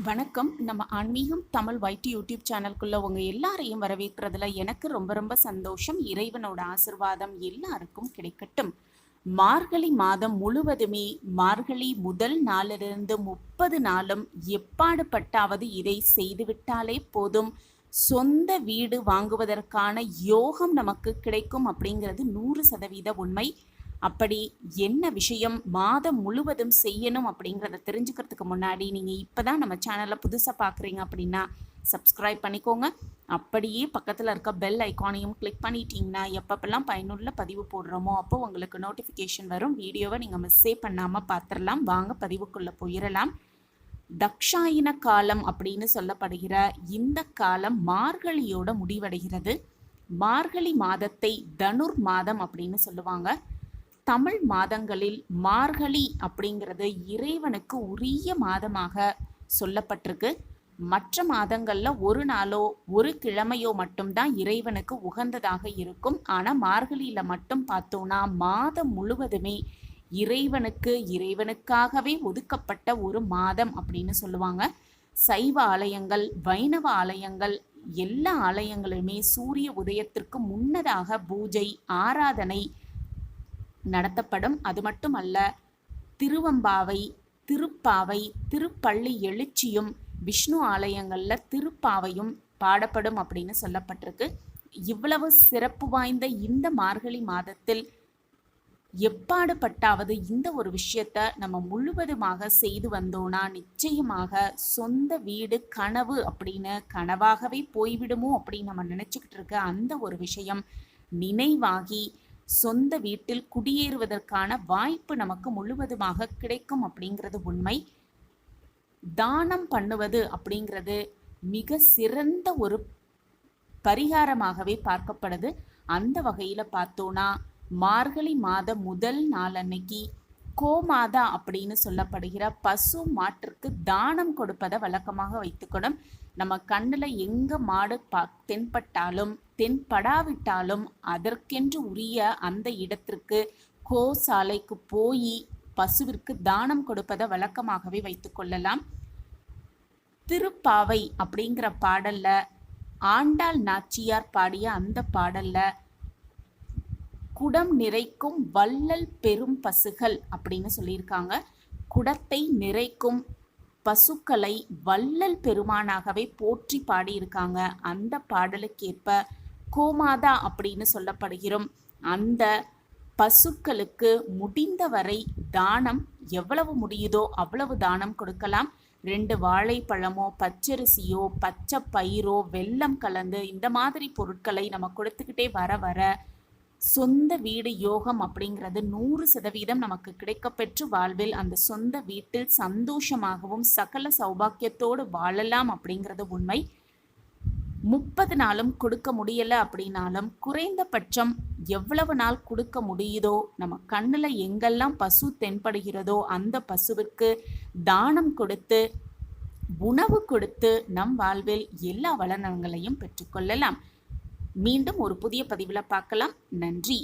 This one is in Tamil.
வணக்கம். நம்ம ஆன்மீகம் தமிழ் வைட்டி யூடியூப் சேனலுக்குள்ள உங்க எல்லாரையும் வரவேற்கிறதுல எனக்கு ரொம்ப ரொம்ப சந்தோஷம். இறைவனோட ஆசிர்வாதம் எல்லாருக்கும் கிடைக்கட்டும். மார்கழி மாதம் முழுவதுமே மார்கழி முதல் நாளிலிருந்து 30 நாளும் எப்பாடுபட்டாவது இதை செய்துவிட்டாலே போதும், சொந்த வீடு வாங்குவதற்கான யோகம் நமக்கு கிடைக்கும் அப்படிங்கிறது 100% உண்மை. அப்படி என்ன விஷயம் மாதம் முழுவதும் செய்யணும் அப்படிங்கிறத தெரிஞ்சுக்கிறதுக்கு முன்னாடி நீங்கள் இப்போ தான் நம்ம சேனலை புதுசாக பார்க்குறீங்க அப்படின்னா சப்ஸ்கிரைப் பண்ணிக்கோங்க. அப்படியே பக்கத்தில் இருக்க பெல் ஐக்கானையும் கிளிக் பண்ணிட்டீங்கன்னா எப்பப்பெல்லாம் பயனுள்ள பதிவு போடுறோமோ அப்போ உங்களுக்கு நோட்டிஃபிகேஷன் வரும். வீடியோவை நீங்கள் மிஸ்ஸே பண்ணாமல் பார்த்துடலாம். வாங்க பதிவுக்குள்ளே போயிடலாம். தக்ஷாயின காலம் அப்படின்னு சொல்லப்படுகிற இந்த காலம் மார்கழியோட முடிவடைகிறது. மார்கழி மாதத்தை தனுர் மாதம் அப்படின்னு சொல்லுவாங்க. தமிழ் மாதங்களில் மார்கழி அப்படிங்கிறது இறைவனுக்கு உரிய மாதமாக சொல்லப்பட்டிருக்கு. மற்ற மாதங்களில் ஒரு நாளோ ஒரு கிழமையோ மட்டும்தான் இறைவனுக்கு உகந்ததாக இருக்கும். ஆனால் மார்கழியில் மட்டும் பார்த்தோன்னா மாதம் முழுவதுமே இறைவனுக்காகவே ஒதுக்கப்பட்ட ஒரு மாதம் அப்படின்னு சொல்லுவாங்க. சைவ ஆலயங்கள், வைணவ ஆலயங்கள், எல்லா ஆலயங்களுமே சூரிய உதயத்திற்கு முன்னதாக பூஜை ஆராதனை நடத்தப்படும். அது மட்டுமல்ல, திருவம்பாவை, திருப்பாவை, திருப்பள்ளி எழுச்சியும் விஷ்ணு ஆலயங்களில் திருப்பாவையும் பாடப்படும் அப்படின்னு சொல்லப்பட்டிருக்கு. இவ்வளவு சிறப்பு வாய்ந்த இந்த மார்கழி மாதத்தில் எப்பாடுபட்டாவது இந்த ஒரு விஷயத்த நம்ம முழுவதுமாக செய்து வந்தோம்னா நிச்சயமாக சொந்த வீடு கனவு அப்படின்னு கனவாகவே போய்விடுமோ அப்படின்னு நம்ம நினச்சிக்கிட்டு இருக்க அந்த ஒரு விஷயம் நினைவாகி சொந்த வீட்டில் குடியேறுவதற்கான வாய்ப்பு நமக்கு முழுவதுமாக கிடைக்கும் அப்படிங்கிறது உண்மை. தானம் பண்ணுவது அப்படிங்கிறது மிக சிறந்த ஒரு பரிகாரமாகவே பார்க்கப்படுது. அந்த வகையில் பார்த்தோன்னா மார்கழி மாதம் முதல் நாள் அன்னைக்கு கோமாதா அப்படின்னு சொல்லப்படுகிற பசு மாட்டிற்கு தானம் கொடுப்பதை வழக்கமாக வைத்துக்கணும். நம்ம கண்ணில் எங்கே மாடு தென்பட்டாலும் தென்படாவிட்டாலும் அதற்கென்று உரிய அந்த இடத்திற்கு கோசாலைக்கு போய் பசுவிற்கு தானம் கொடுப்பதை வழக்கமாகவே வைத்துக்கொள்ளலாம். திருப்பாவை அப்படிங்கிற பாடல்ல ஆண்டாள் நாச்சியார் பாடிய அந்த பாடல்ல குடம் நிறைக்கும் வள்ளல் பெரும் பசுகள் அப்படின்னு சொல்லியிருக்காங்க. குடத்தை நிறைக்கும் பசுக்களை வள்ளல் பெருமானாகவே போற்றி பாடியிருக்காங்க. அந்த பாடலுக்கேற்ப கோமாதா அப்படின்னு சொல்லப்படுகிறோம். அந்த பசுக்களுக்கு முடிந்தவரை தானம் எவ்வளவு முடியுதோ அவ்வளவு தானம் கொடுக்கலாம். 2 வாழைப்பழமோ பச்சரிசியோ பச்சை பயிரோ வெல்லம் கலந்து இந்த மாதிரி பொருட்களை நம்ம கொடுத்துக்கிட்டே வர வர சொந்த வீடு யோகம் அப்படிங்கிறது 100% நமக்கு கிடைக்கப்பெற்று வாழ்வில் அந்த சொந்த வீட்டில் சந்தோஷமாகவும் சகல சௌபாக்கியத்தோடு வாழலாம் அப்படிங்கிறது உண்மை. 30 நாளும் கொடுக்க முடியலை அப்படின்னாலும் குறைந்தபட்சம் எவ்வளவு நாள் கொடுக்க முடியுதோ நம்ம கண்ணில் எங்கெல்லாம் பசு தென்படுகிறதோ அந்த பசுவிற்கு தானம் கொடுத்து உணவு கொடுத்து நம் வாழ்வில் எல்லா வளனங்களையும் பெற்றுக்கொள்ளலாம். மீண்டும் ஒரு புதிய பதிவில் பார்க்கலாம். நன்றி.